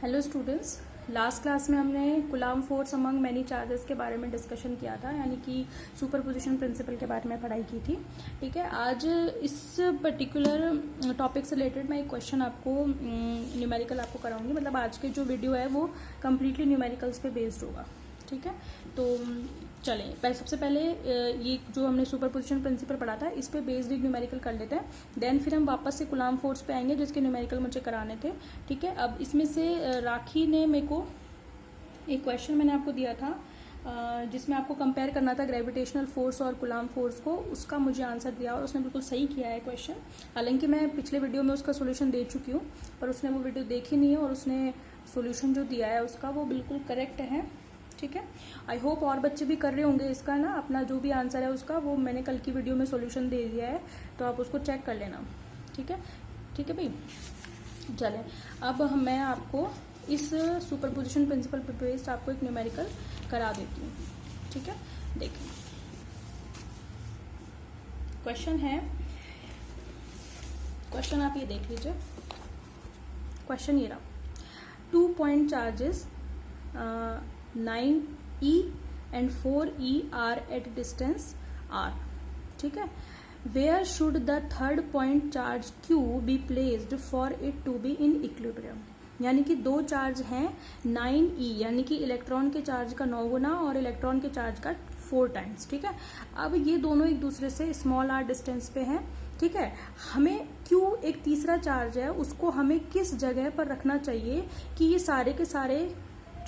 Hello students, last class में हमने coulomb force among many charges के बारे में डिस्कशन किया था, यानी कि सुपरपोजिशन प्रिंसिपल के बारे में पढ़ाई की थी। ठीक है, आज इस पर्टिकुलर टॉपिक से रिलेटेड मैं एक क्वेश्चन आपको न्यूमेरिकल आपको कराऊंगी। मतलब आज के जो वीडियो है वो कम्प्लीटली न्यूमेरिकल्स पे बेस्ड होगा। ठीक है, तो चलें सबसे पहले ये जो हमने सुपरपोजिशन प्रिंसिपल पढ़ा था इस पे बेस्ड एक न्यूमेरिकल कर लेते हैं। देन फिर हम वापस से कूलाम फोर्स पे आएंगे जिसके न्यूमेरिकल मुझे कराने थे। ठीक है, अब इसमें से राखी ने मेरे को एक क्वेश्चन मैंने आपको दिया था जिसमें आपको कंपेयर करना था ग्रेविटेशनल फोर्स और कूलाम फोर्स को। उसका मुझे आंसर दिया और उसने बिल्कुल सही किया है क्वेश्चन। हालांकि मैं पिछले वीडियो में उसका सोल्यूशन दे चुकी हूँ, पर उसने वो वीडियो देखी नहीं है और उसने सोल्यूशन जो दिया है उसका वो बिल्कुल करेक्ट है। ठीक है, आई होप और बच्चे भी कर रहे होंगे इसका ना, अपना जो भी आंसर है उसका वो मैंने कल की वीडियो में सोल्यूशन दे दिया है, तो आप उसको चेक कर लेना। ठीक है, ठीक है भाई। चलें, अब मैं आपको इस सुपरपोजिशन प्रिंसिपल पे बेस्ड आपको एक न्यूमेरिकल करा देती हूँ। ठीक है, देखिए क्वेश्चन है, क्वेश्चन आप ये देख लीजिए। क्वेश्चन ये रहा, 2 point charges 9e and 4e are at distance r. ठीक है, where should the third point charge q be placed for it to be in equilibrium? यानी कि दो चार्ज हैं 9e, यानी कि इलेक्ट्रॉन के चार्ज का 9 गुना और इलेक्ट्रॉन के चार्ज का 4 टाइम्स। ठीक है, अब ये दोनों एक दूसरे से स्मॉल r डिस्टेंस पे हैं। ठीक है, हमें Q एक तीसरा चार्ज है, उसको हमें किस जगह पर रखना चाहिए कि ये सारे के सारे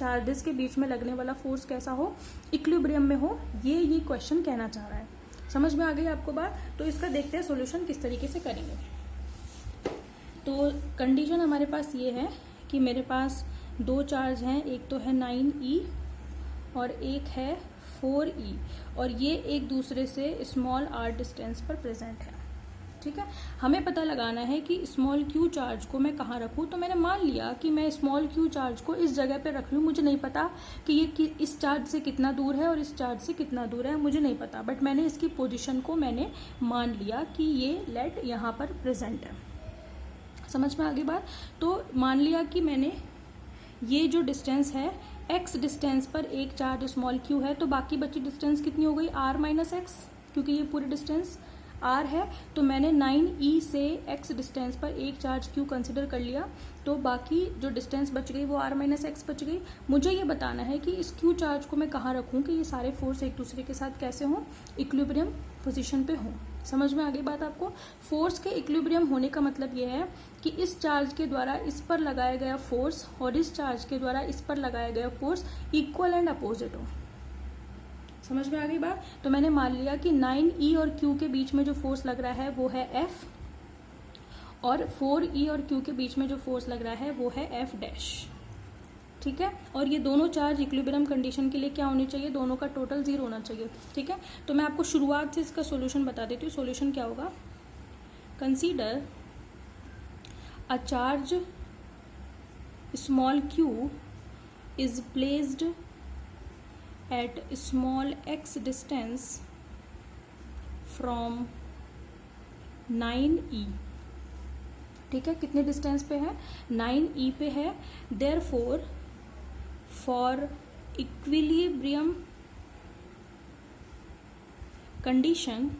चार्जेस के बीच में लगने वाला फोर्स कैसा हो, इक्विलिब्रियम में हो। ये क्वेश्चन कहना चाह रहा है। समझ में आ गई आपको बात? तो इसका देखते हैं सॉल्यूशन किस तरीके से करेंगे। तो कंडीशन हमारे पास ये है कि मेरे पास दो चार्ज हैं, एक तो है 9e और एक है 4e, और ये एक दूसरे से स्मॉल r डिस्टेंस पर प्रेजेंट है। ठीक है, हमें पता लगाना है कि स्मॉल q चार्ज को मैं कहाँ रखूँ। तो मैंने मान लिया कि मैं स्मॉल q चार्ज को इस जगह पे रख लूँ। मुझे नहीं पता कि ये इस चार्ज से कितना दूर है और इस चार्ज से कितना दूर है, मुझे नहीं पता, बट मैंने इसकी पोजीशन को मैंने मान लिया कि ये लेट यहाँ पर प्रेजेंट है। समझ में आ गई बात? तो मान लिया कि मैंने ये जो डिस्टेंस है x डिस्टेंस पर एक चार्ज स्मॉल q है, तो बाकी बची डिस्टेंस कितनी हो गई, r माइनस एक्स, क्योंकि ये पूरी डिस्टेंस r है। तो मैंने 9e से x डिस्टेंस पर एक चार्ज q कंसिडर कर लिया, तो बाकी जो डिस्टेंस बच गई वो r माइनस एक्स बच गई। मुझे ये बताना है कि इस q चार्ज को मैं कहाँ रखूँ कि ये सारे फोर्स एक दूसरे के साथ कैसे हों, इक्विलिब्रियम पोजीशन पे हों। समझ में आ गई बात आपको? फोर्स के इक्विलिब्रियम होने का मतलब ये है कि इस चार्ज के द्वारा इस पर लगाया गया फोर्स और इस चार्ज के द्वारा इस पर लगाया गया फोर्स इक्वल एंड अपोजिट हो। समझ में आ गई बात? तो मैंने मान लिया कि 9e और q के बीच में जो फोर्स लग रहा है वो है F, और 4e और q के बीच में जो फोर्स लग रहा है वो है F डैश। ठीक है, और ये दोनों चार्ज इक्विलिब्रियम कंडीशन के लिए क्या होनी चाहिए, दोनों का टोटल 0 होना चाहिए। ठीक है, तो मैं आपको शुरुआत से इसका सोल्यूशन बता देती हूँ। सोल्यूशन क्या होगा, consider a charge small q is placed at small x distance from 9e। ठीक है, कितने डिस्टेंस पे है, 9e पे है। देयरफॉर फॉर इक्विलिब्रियम कंडीशन,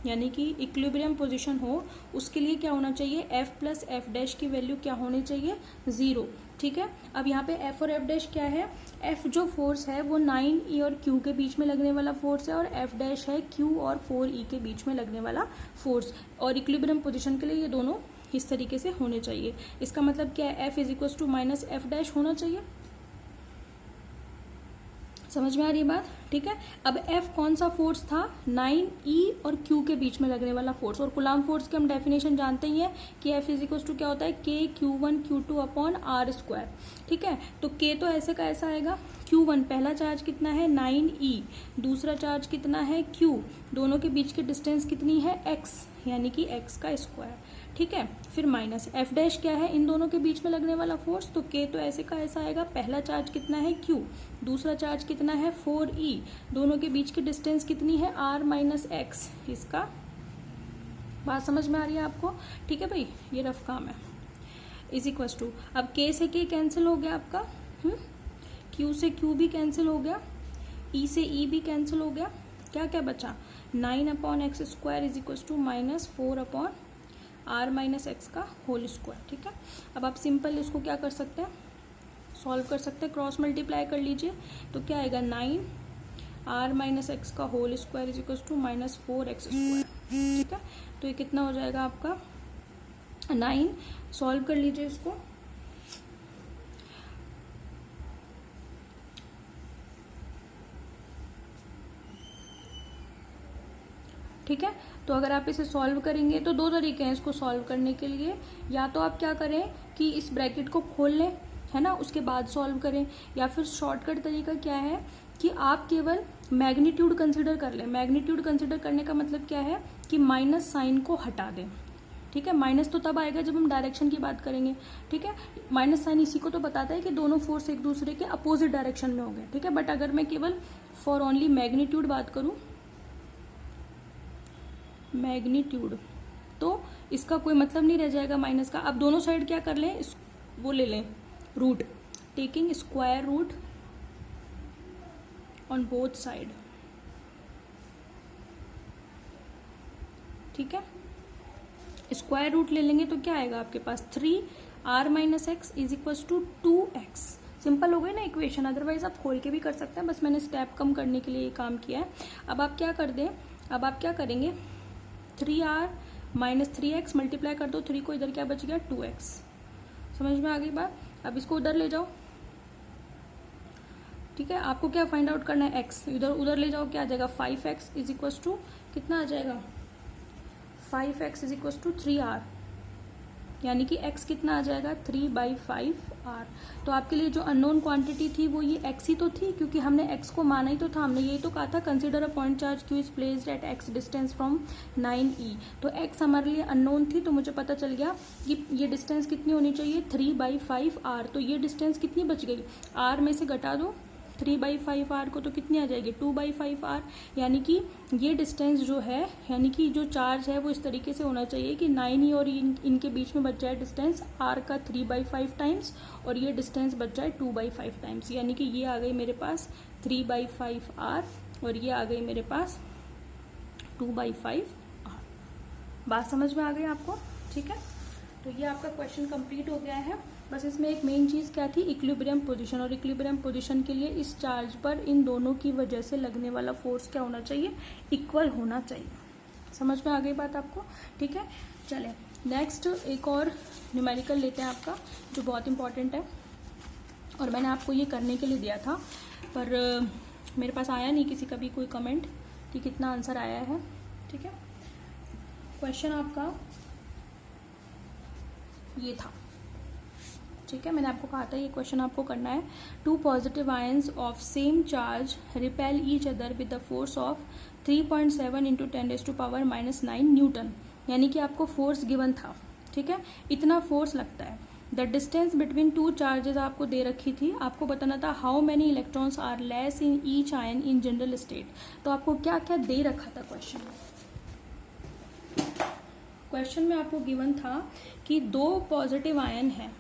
यानी कि इक्विलिब्रियम पोजीशन हो, उसके लिए क्या होना चाहिए, f प्लस एफ डैश की वैल्यू क्या होनी चाहिए, 0। ठीक है, अब यहाँ पे f और f डैश क्या है, f जो फोर्स है वो 9e और q के बीच में लगने वाला फोर्स है, और f डैश है q और 4e के बीच में लगने वाला फोर्स, और इक्विलिब्रियम पोजीशन के लिए ये दोनों इस तरीके से होने चाहिए। इसका मतलब क्या है, f is equal to minus f dash होना चाहिए। समझ में आ रही है बात? ठीक है, अब F कौन सा फोर्स था, 9e और q के बीच में लगने वाला फोर्स, और कूलाम फोर्स की हम डेफिनेशन जानते ही है कि F इज इक्वल टू क्या होता है, k q1 q2 upon r square. ठीक है, तो k तो ऐसे का ऐसा आएगा, q1 पहला चार्ज कितना है 9e, दूसरा चार्ज कितना है q, दोनों के बीच की डिस्टेंस कितनी है x, यानी कि x का स्क्वायर। ठीक है, फिर माइनस एफ डैश क्या है, इन दोनों के बीच में लगने वाला फोर्स, तो k तो ऐसे का ऐसा आएगा, पहला चार्ज कितना है q, दूसरा चार्ज कितना है 4e, दोनों के बीच की डिस्टेंस कितनी है r माइनस एक्स। इसका बात समझ में आ रही है आपको? ठीक है भाई, ये रफ काम है। इज इक्वल टू, अब k से k कैंसिल हो गया आपका, q से q भी कैंसिल हो गया, e से e भी कैंसिल हो गया, क्या क्या बचा, 9/x² is equal to -4/r-x का होल स्क्वायर। ठीक है, अब आप सिंपल इसको क्या कर सकते हैं, सॉल्व कर सकते हैं, क्रॉस मल्टीप्लाई कर लीजिए, तो क्या आएगा 9r-x का whole square is equal to -4x²। ठीक है, तो ये कितना हो जाएगा आपका 9, सॉल्व कर लीजिए इसको, ठीक है। तो अगर आप इसे सॉल्व करेंगे तो दो तरीके हैं इसको सॉल्व करने के लिए, या तो आप क्या करें कि इस ब्रैकेट को खोल लें, है ना, उसके बाद सॉल्व करें, या फिर शॉर्टकट तरीका क्या है कि आप केवल मैग्नीट्यूड कंसिडर कर लें। मैग्नीट्यूड कंसिडर करने का मतलब क्या है कि माइनस साइन को हटा दें। ठीक है, माइनस तो तब आएगा जब हम डायरेक्शन की बात करेंगे। ठीक है, माइनस साइन इसी को तो बताता है कि दोनों फोर्स एक दूसरे के अपोजिट डायरेक्शन में हो गए। ठीक है, बट अगर मैं केवल फॉर ओनली मैग्नीट्यूड बात करूं, मैग्नीट्यूड, तो इसका कोई मतलब नहीं रह जाएगा माइनस का। अब दोनों साइड क्या कर लें, वो ले लें root, taking square root on both side. ठीक है, स्क्वायर रूट ले लेंगे तो क्या आएगा आपके पास 3r-x is equal to 2x। Simple हो गई ना इक्वेशन, अदरवाइज आप खोल के भी कर सकते हैं, बस मैंने स्टेप कम करने के लिए ये काम किया है। अब आप क्या कर दें, अब आप क्या करेंगे 3r-3x मल्टीप्लाई कर दो, 3 को इधर क्या बच गया 2x। समझ में आ गई बात, अब इसको उधर ले जाओ। ठीक है, आपको क्या फाइंड आउट करना है, x इधर उधर ले जाओ, क्या आ जाएगा 5x इज इक्वल टू कितना आ जाएगा 5x is equal to 3r, यानी कि x कितना आ जाएगा 3/5r। तो आपके लिए जो अननोन क्वांटिटी थी वो ये x ही तो थी, क्योंकि हमने x को माना ही तो था, हमने यही तो कहा था consider a point charge q is placed at x distance from 9e। तो x हमारे लिए अननोन थी, तो मुझे पता चल गया कि ये डिस्टेंस कितनी होनी चाहिए 3/5r। तो ये डिस्टेंस कितनी बच गई, r में से घटा दो 3/5r को, तो कितनी आ जाएगी 2/5r। यानी कि ये डिस्टेंस जो है, यानी कि जो चार्ज है वो इस तरीके से होना चाहिए कि 9e और इनके बीच में बच जाए डिस्टेंस r का 3/5 टाइम्स, और ये डिस्टेंस बच जाए 2/5 टाइम्स, यानी कि ये आ गई मेरे पास 3/5r और ये आ गई मेरे पास 2/5r। बात समझ में आ गई आपको, ठीक है। तो ये आपका क्वेश्चन कंप्लीट हो गया है। बस इसमें एक मेन चीज़ क्या थी, इक्विलिब्रियम पोजीशन, और इक्विलिब्रियम पोजीशन के लिए इस चार्ज पर इन दोनों की वजह से लगने वाला फोर्स क्या होना चाहिए, इक्वल होना चाहिए। समझ में आ गई बात आपको, ठीक है। चलें नेक्स्ट एक और न्यूमेरिकल लेते हैं आपका, जो बहुत इंपॉर्टेंट है, और मैंने आपको ये करने के लिए दिया था, पर मेरे पास आया नहीं किसी का भी कोई कमेंट कि कितना आंसर आया है। ठीक है, क्वेश्चन आपका ये था, ठीक है। मैंने आपको कहा था ये क्वेश्चन आपको करना है। 2 positive ions of same charge repel each other with the force of 3.7 into 10⁻⁻9 Newton. यानी कि आपको फोर्स गिवन था, ठीक है, इतना फोर्स लगता है। The distance between two charges आपको दे रखी थी, आपको बताना था how many electrons are less in each ion in general state. तो आपको क्या क्या दे रखा था क्वेश्चन में, क्वेश्चन में आपको गिवन था कि 2 पॉजिटिव आयन है,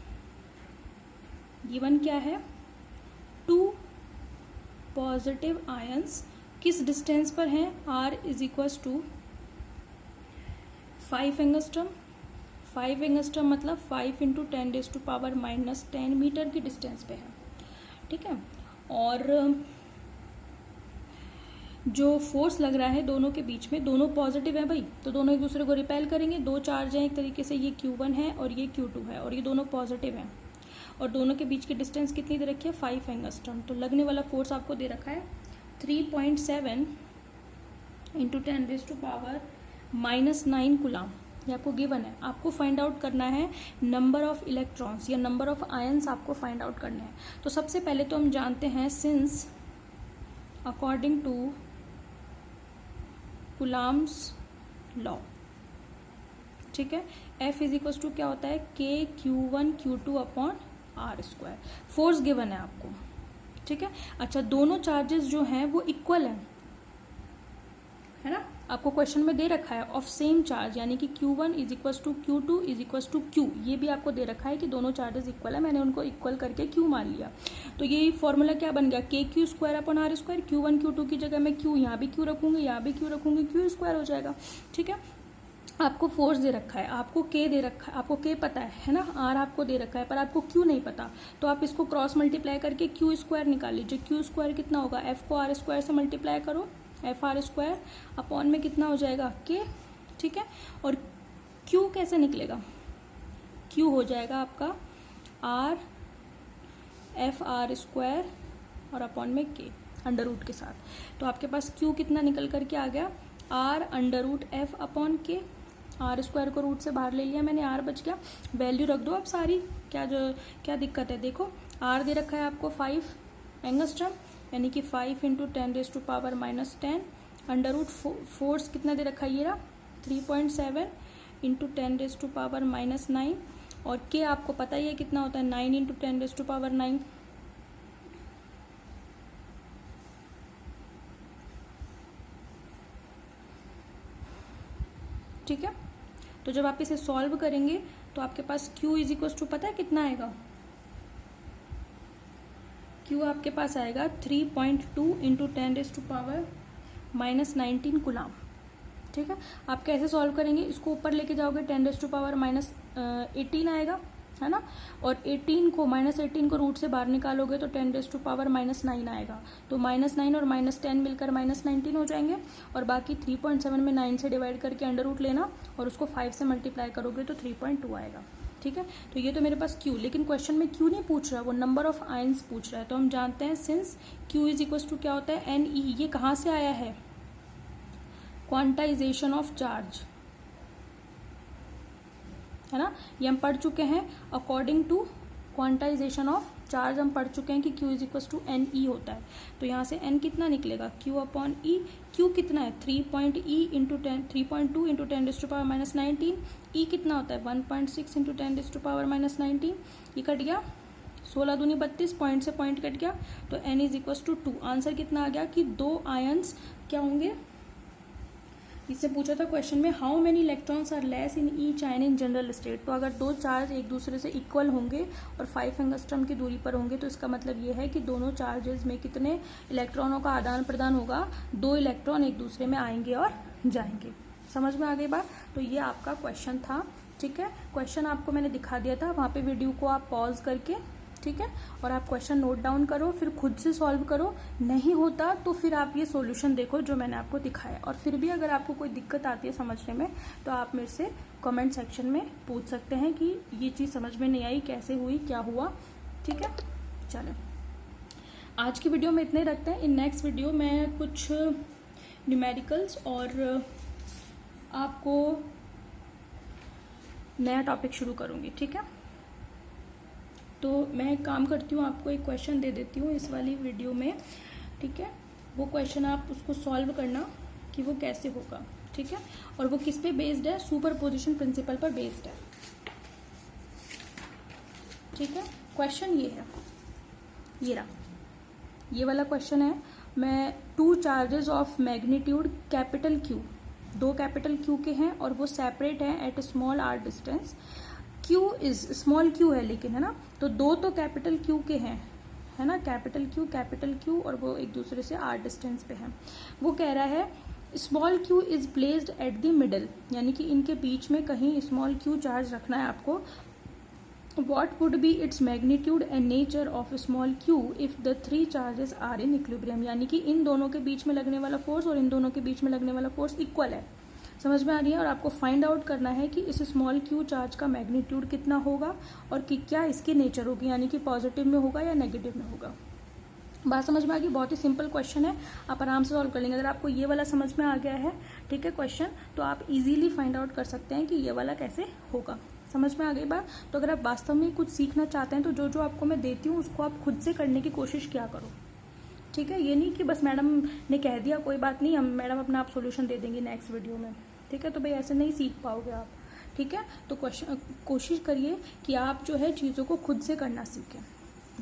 गिवन क्या है 2 पॉजिटिव आयंस किस डिस्टेंस पर हैं, r is equal to 5 angstrom. 5 angstrom मतलब 5 इंटू 10⁻⁻10 मीटर की डिस्टेंस पे है, ठीक है। और जो फोर्स लग रहा है दोनों के बीच में, दोनों पॉजिटिव है भाई, तो दोनों एक दूसरे को रिपेल करेंगे। 2 चार्ज हैं एक तरीके से, ये Q1 है और ये Q2 है, और ये दोनों पॉजिटिव हैं, और दोनों के बीच की डिस्टेंस कितनी दे रखी है 5 एंगस्ट्रम। तो लगने वाला फोर्स आपको दे रखा है 3.7 इंटू 10⁻⁻9 कूलम, ये आपको गिवन है। आपको फाइंड आउट करना है नंबर ऑफ इलेक्ट्रॉन्स या नंबर ऑफ आयंस आपको फाइंड आउट करने हैं। तो सबसे पहले तो हम जानते हैं since according to Coulomb's law, ठीक है, F इज इक्वल टू क्या होता है KQ1Q2/r²। फोर्स गिवन है आपको, ठीक है। अच्छा, दोनों चार्जेस जो हैं वो इक्वल हैं, है ना, आपको क्वेश्चन में दे रखा है ऑफ सेम चार्ज, यानी कि Q1 is equal to Q2 is equal to Q, ये भी आपको दे रखा है कि दोनों चार्जेस इक्वल है, मैंने उनको इक्वल करके Q मान लिया। तो ये फॉर्मूला क्या बन गया, KQ square upon R square. Q1 Q2 की जगह मैं Q यहाँ भी Q रखूंगी, यहाँ भी Q रखूंगी, Q स्क्वायर हो जाएगा। ठीक है, आपको फोर्स दे रखा है, आपको K दे रखा है, आपको K पता है ना, R आपको दे रखा है, पर आपको Q नहीं पता, तो आप इसको क्रॉस मल्टीप्लाई करके Q स्क्वायर निकाल लीजिए। Q स्क्वायर कितना होगा, F को R स्क्वायर से मल्टीप्लाई करो, FR स्क्वायर अपॉन में कितना हो जाएगा K। ठीक है, और Q कैसे निकलेगा, Q हो जाएगा आपका R FR स्क्वायर और अपॉन में K अंडर रूट के साथ। तो आपके पास Q कितना निकल करके आ गया, R under root F upon K। R square को रूट से बाहर ले लिया मैंने, R बच गया। वैल्यू रख दो आप सारी, क्या दिक्कत है, देखो R दे रखा है आपको 5 एंगस्ट्रम, यानी कि 5 इंटू 10⁻⁻10 अंडर रूट फोर्स कितना दे रखा है, ये रहा 3.7 इंटू 10⁻⁻9, और K आपको पता ही है कितना होता है, 9 इंटू 10⁻9। ठीक है, तो जब आप इसे सॉल्व करेंगे तो आपके पास Q इज इक्वल टू पता है कितना आएगा, Q आपके पास आएगा 3.2 इंटू 10⁻⁻19 कुलाम। ठीक है, आप कैसे सॉल्व करेंगे, इसको ऊपर लेके जाओगे 10⁻⁻18 आएगा, है ना, और 18 को -18 को रूट से बाहर निकालोगे तो 10⁻⁻9 आएगा, तो -9 और -10 मिलकर -19 हो जाएंगे, और बाकी 3.7 में 9 से डिवाइड करके अंडर रूट लेना और उसको 5 से मल्टीप्लाई करोगे तो 3.2 आएगा। ठीक है, तो ये तो मेरे पास Q, लेकिन क्वेश्चन में Q नहीं पूछ रहा, वो नंबर ऑफ आयंस पूछ रहा है। तो हम जानते हैं since Q is equal to क्या होता है, NE, ये कहाँ से आया है, क्वांटाइजेशन ऑफ चार्ज, है ना, ये हम पढ़ चुके हैं, according to quantization of charge हम पढ़ चुके हैं कि Q is equal to NE होता है। तो यहाँ से N कितना निकलेगा, Q अपॉन E, Q कितना है 3.2 इंटू 10⁻⁻19, E कितना होता है 1.6 इंटू 10⁻⁻19, ये कट गया 16 दूनी 32, पॉइंट से पॉइंट कट गया, तो N is equal to 2। Answer कितना आ गया कि 2 आयंस क्या होंगे, इससे पूछा था क्वेश्चन में how many electrons are less in each ion in general state. तो अगर दो चार्ज एक दूसरे से इक्वल होंगे और 5 एंगस्ट्रम की दूरी पर होंगे तो इसका मतलब ये है कि दोनों चार्जेस में कितने इलेक्ट्रॉनों का आदान प्रदान होगा, 2 इलेक्ट्रॉन एक दूसरे में आएंगे और जाएंगे। समझ में आ गई बात, तो ये आपका क्वेश्चन था। ठीक है, क्वेश्चन आपको मैंने दिखा दिया था, वहाँ पे वीडियो को आप पॉज करके, ठीक है, और आप क्वेश्चन नोट डाउन करो, फिर खुद से सॉल्व करो, नहीं होता तो फिर आप ये सॉल्यूशन देखो जो मैंने आपको दिखाया। और फिर भी अगर आपको कोई दिक्कत आती है समझने में तो आप मेरे से कमेंट सेक्शन में पूछ सकते हैं कि ये चीज़ समझ में नहीं आई, कैसे हुई, क्या हुआ। ठीक है, चलो आज की वीडियो में इतने रखते हैं। इन नेक्स्ट वीडियो में कुछ न्यूमेरिकल्स और आपको नया टॉपिक शुरू करूँगी। ठीक है, तो मैं एक काम करती हूँ, आपको एक क्वेश्चन दे देती हूँ इस वाली वीडियो में। ठीक है, वो क्वेश्चन आप उसको सॉल्व करना कि वो कैसे होगा। ठीक है, और वो किस पे बेस्ड है, सुपरपोजिशन प्रिंसिपल पर बेस्ड है। ठीक है, क्वेश्चन ये है, ये रहा, ये वाला क्वेश्चन है। मैं 2 charges of magnitude capital Q, 2 capital Q के हैं और वो सेपरेट हैं at small r distance. Q is small q है लेकिन, है ना, तो 2 तो कैपिटल Q के हैं, है ना, कैपिटल Q, और वो एक दूसरे से r डिस्टेंस पे हैं। वो कह रहा है small q is placed at the middle, यानी कि इनके बीच में कहीं स्मॉल q चार्ज रखना है आपको। What would be its magnitude and nature of small q if the 3 charges are in equilibrium, यानी कि इन दोनों के बीच में लगने वाला फोर्स और इन दोनों के बीच में लगने वाला फोर्स इक्वल है। समझ में आ रही है, और आपको फाइंड आउट करना है कि इस स्मॉल q चार्ज का मैग्नीट्यूड कितना होगा और कि क्या इसकी नेचर होगी, यानी कि पॉजिटिव में होगा या नेगेटिव में होगा। बात समझ में आ गई, बहुत ही सिंपल क्वेश्चन है, आप आराम से सॉल्व कर लेंगे। अगर आपको ये वाला समझ में आ गया है, ठीक है, क्वेश्चन, तो आप इजीली फाइंड आउट कर सकते हैं कि ये वाला कैसे होगा। समझ में आ गई बात, तो अगर आप वास्तव में कुछ सीखना चाहते हैं तो जो जो आपको मैं देती हूँ उसको आप खुद से करने की कोशिश किया करो। ठीक है, ये नहीं कि बस मैडम ने कह दिया कोई बात नहीं, हम मैडम अपना आप सोल्यूशन दे देंगे नेक्स्ट वीडियो में। ठीक है, तो भाई ऐसे नहीं सीख पाओगे आप। ठीक है, तो कोशिश करिए कि आप जो है चीज़ों को खुद से करना सीखें।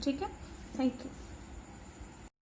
ठीक है, थैंक यू।